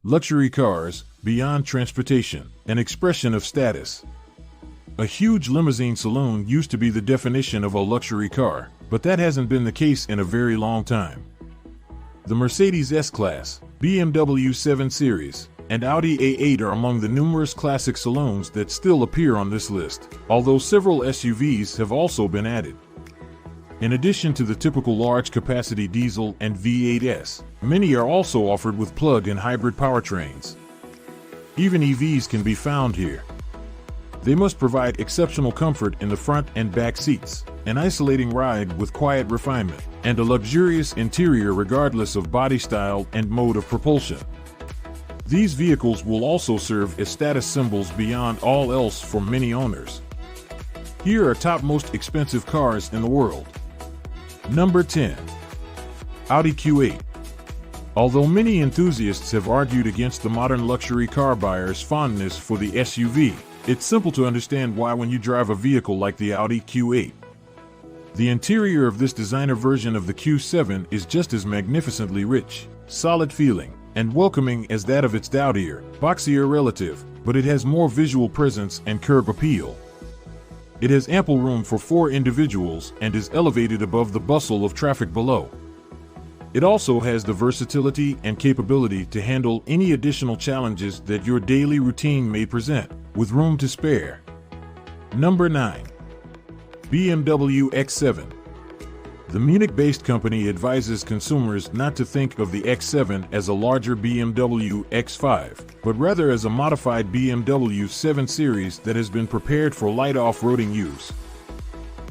Luxury cars, beyond transportation, an expression of status. A huge limousine saloon used to be the definition of a luxury car, but that hasn't been the case in a very long time. The Mercedes S-Class, BMW 7 Series, and Audi A8 are among the numerous classic saloons that still appear on this list, although several SUVs have also been added. In addition to the typical large-capacity diesel and V8s, many are also offered with plug-in hybrid powertrains. Even EVs can be found here. They must provide exceptional comfort in the front and back seats, an isolating ride with quiet refinement, and a luxurious interior regardless of body style and mode of propulsion. These vehicles will also serve as status symbols beyond all else for many owners. Here are top most expensive cars in the world. Number 10. Audi Q8. Although many enthusiasts have argued against the modern luxury car buyer's fondness for the SUV, it's simple to understand why when you drive a vehicle like the Audi Q8. The interior of this designer version of the Q7 is just as magnificently rich, solid feeling, and welcoming as that of its dowdier, boxier relative, but it has more visual presence and curb appeal. It has ample room for 4 individuals and is elevated above the bustle of traffic below. It also has the versatility and capability to handle any additional challenges that your daily routine may present, with room to spare. Number 9. BMW X7. The Munich-based company advises consumers not to think of the X7 as a larger BMW X5, but rather as a modified BMW 7 Series that has been prepared for light off-roading use.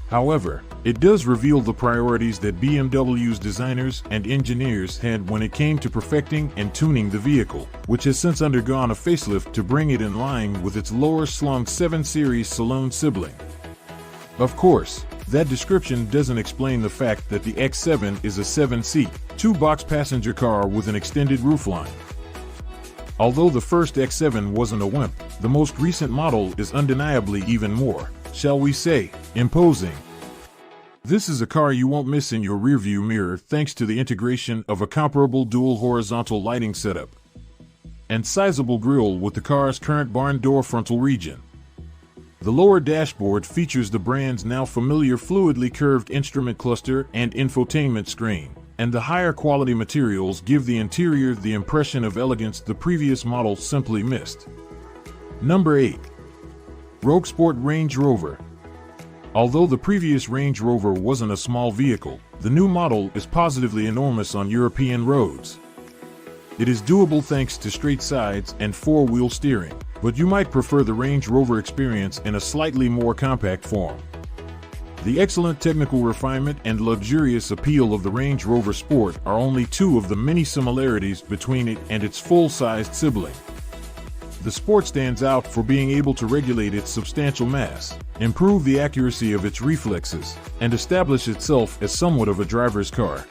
However, it does reveal the priorities that BMW's designers and engineers had when it came to perfecting and tuning the vehicle, which has since undergone a facelift to bring it in line with its lower-slung 7 Series saloon sibling. Of course, that description doesn't explain the fact that the X7 is a 7-seat, 2-box passenger car with an extended roofline. Although the first X7 wasn't a wimp, the most recent model is undeniably even more, shall we say, imposing. This is a car you won't miss in your rearview mirror thanks to the integration of a comparable dual horizontal lighting setup and sizable grille with the car's current barn door frontal region. The lower dashboard features the brand's now familiar fluidly curved instrument cluster and infotainment screen, and the higher quality materials give the interior the impression of elegance the previous model simply missed. Number 8. Rogue Sport Range Rover. Although the previous Range Rover wasn't a small vehicle, the new model is positively enormous on European roads. It is doable thanks to straight sides and 4-wheel steering, but you might prefer the Range Rover experience in a slightly more compact form. The excellent technical refinement and luxurious appeal of the Range Rover Sport are only 2 of the many similarities between it and its full-sized sibling. The Sport stands out for being able to regulate its substantial mass, improve the accuracy of its reflexes, and establish itself as somewhat of a driver's car.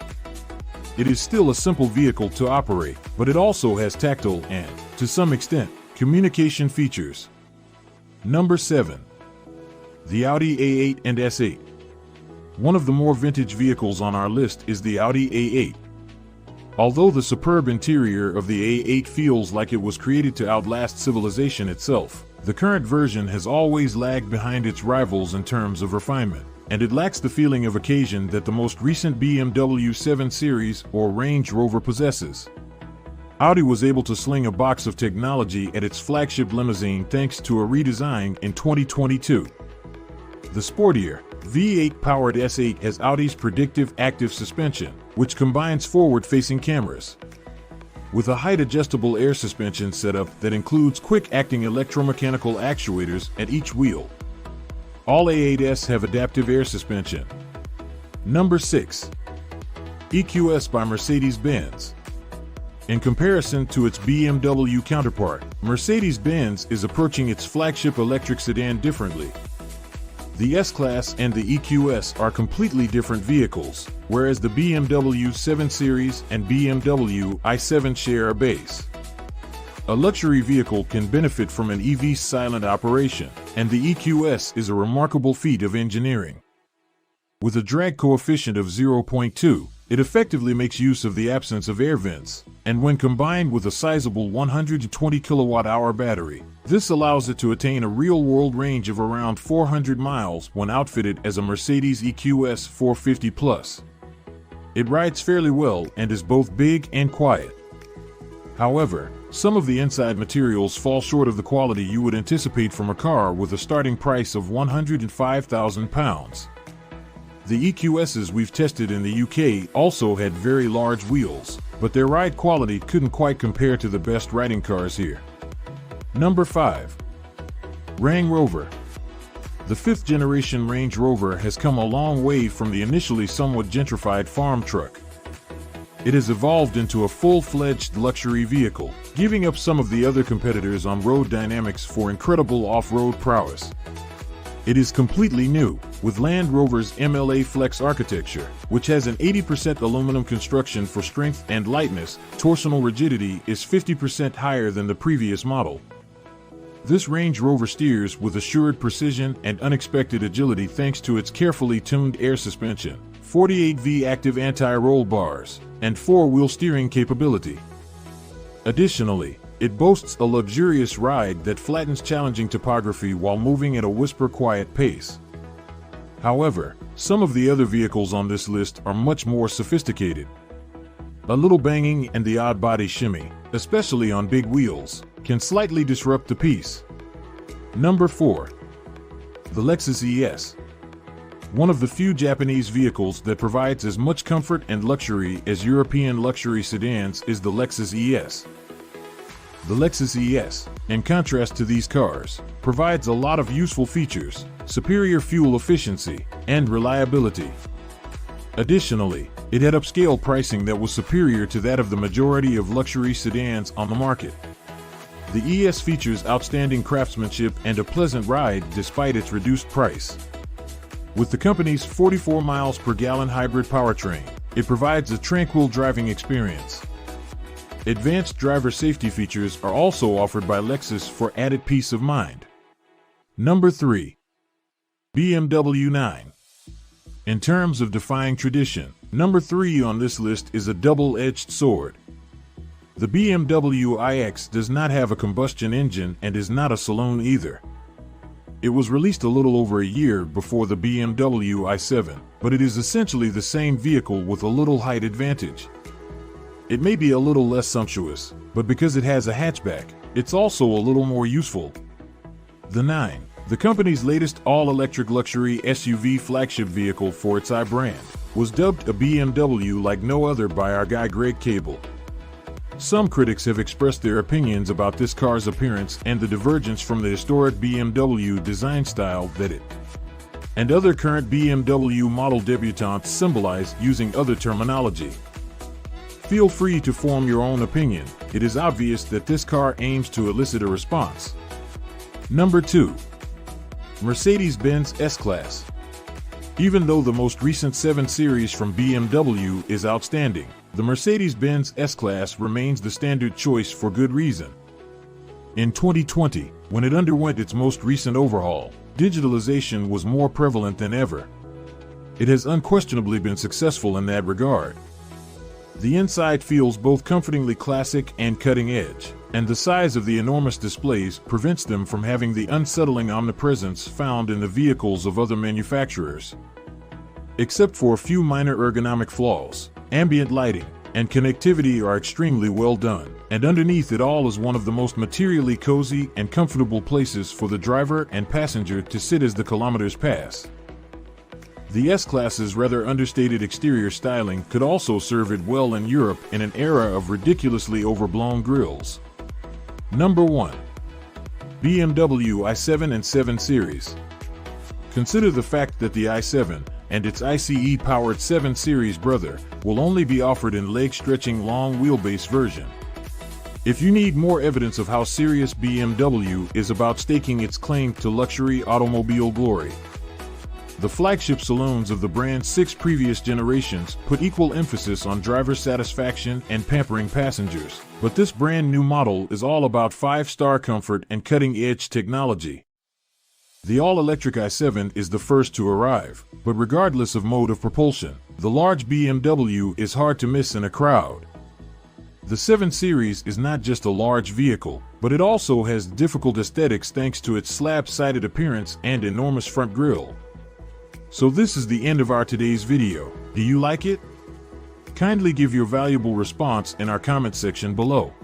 It is still a simple vehicle to operate, but it also has tactile and, to some extent, communication features. Number 7. The Audi A8 and S8. One of the more vintage vehicles on our list is the Audi A8. Although the superb interior of the A8 feels like it was created to outlast civilization itself, the current version has always lagged behind its rivals in terms of refinement, and it lacks the feeling of occasion that the most recent BMW 7 Series or Range Rover possesses. Audi was able to sling a box of technology at its flagship limousine thanks to a redesign in 2022. The sportier, V8-powered S8 has Audi's predictive active suspension, which combines forward-facing cameras with a height-adjustable air suspension setup that includes quick-acting electromechanical actuators at each wheel. All A8s have adaptive air suspension. Number 6. EQS by Mercedes-Benz. In comparison to its BMW counterpart, Mercedes-Benz is approaching its flagship electric sedan differently. The S-Class and the EQS are completely different vehicles, whereas the BMW 7 Series and BMW i7 share a base. A luxury vehicle can benefit from an EV's silent operation, and the EQS is a remarkable feat of engineering. With a drag coefficient of 0.2, it effectively makes use of the absence of air vents, and when combined with a sizable 120 kilowatt-hour battery, this allows it to attain a real-world range of around 400 miles when outfitted as a Mercedes EQS 450 Plus. It rides fairly well and is both big and quiet. However, some of the inside materials fall short of the quality you would anticipate from a car with a starting price of £105,000. The EQSs we've tested in the UK also had very large wheels, but their ride quality couldn't quite compare to the best riding cars here. Number 5. Range Rover. The 5th generation Range Rover has come a long way from the initially somewhat gentrified farm truck. It has evolved into a full-fledged luxury vehicle, giving up some of the other competitors on road dynamics for incredible off-road prowess. It is completely new, with Land Rover's MLA Flex architecture, which has an 80% aluminum construction for strength and lightness. Torsional rigidity is 50% higher than the previous model. This Range Rover steers with assured precision and unexpected agility thanks to its carefully tuned air suspension, 48V active anti-roll bars, and 4-wheel steering capability. Additionally, it boasts a luxurious ride that flattens challenging topography while moving at a whisper-quiet pace. However, some of the other vehicles on this list are much more sophisticated. A little banging and the odd body shimmy, especially on big wheels, can slightly disrupt the peace. Number 4. The Lexus ES. One of the few Japanese vehicles that provides as much comfort and luxury as European luxury sedans is the Lexus ES. The Lexus ES, in contrast to these cars, provides a lot of useful features, superior fuel efficiency, and reliability. Additionally, it had upscale pricing that was superior to that of the majority of luxury sedans on the market. The ES features outstanding craftsmanship and a pleasant ride despite its reduced price. With the company's 44 miles per gallon hybrid powertrain, it provides a tranquil driving experience. Advanced driver safety features are also offered by Lexus for added peace of mind. Number 3. BMW 9. In terms of defying tradition, number 3 on this list is a double-edged sword. The BMW iX does not have a combustion engine and is not a saloon either. It was released a little over a year before the BMW i7, but it is essentially the same vehicle with a little height advantage. It may be a little less sumptuous, but because it has a hatchback, it's also a little more useful. The 9, the company's latest all-electric luxury SUV flagship vehicle for its I brand, was dubbed a BMW like no other by our guy Greg Cable. Some critics have expressed their opinions about this car's appearance and the divergence from the historic BMW design style that it and other current BMW model debutantes symbolize using other terminology. Feel free to form your own opinion. It is obvious that this car aims to elicit a response. Number 2. Mercedes-Benz SClass. Even though the most recent 7 Series from BMW is outstanding, the Mercedes-Benz SClass remains the standard choice for good reason. In 2020, when it underwent its most recent overhaul, digitalization was more prevalent than ever. It has unquestionably been successful in that regard. The inside feels both comfortingly classic and cutting edge, and the size of the enormous displays prevents them from having the unsettling omnipresence found in the vehicles of other manufacturers. Except for a few minor ergonomic flaws, ambient lighting and connectivity are extremely well done, and underneath it all is one of the most materially cozy and comfortable places for the driver and passenger to sit as the kilometers pass. The S-Class's rather understated exterior styling could also serve it well in Europe in an era of ridiculously overblown grilles. Number 1. BMW i7 and 7 Series. Consider the fact that the i7 and its ICE-powered 7 Series brother will only be offered in leg-stretching long wheelbase version. If you need more evidence of how serious BMW is about staking its claim to luxury automobile glory, the flagship saloons of the brand's 6 previous generations put equal emphasis on driver satisfaction and pampering passengers, but this brand new model is all about 5-star comfort and cutting-edge technology. The all-electric i7 is the first to arrive, but regardless of mode of propulsion, the large BMW is hard to miss in a crowd. The 7 Series is not just a large vehicle, but it also has difficult aesthetics thanks to its slab-sided appearance and enormous front grille. So this is the end of our today's video. Do you like it? Kindly give your valuable response in our comment section below.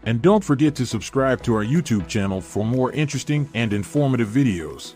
And don't forget to subscribe to our YouTube channel for more interesting and informative videos.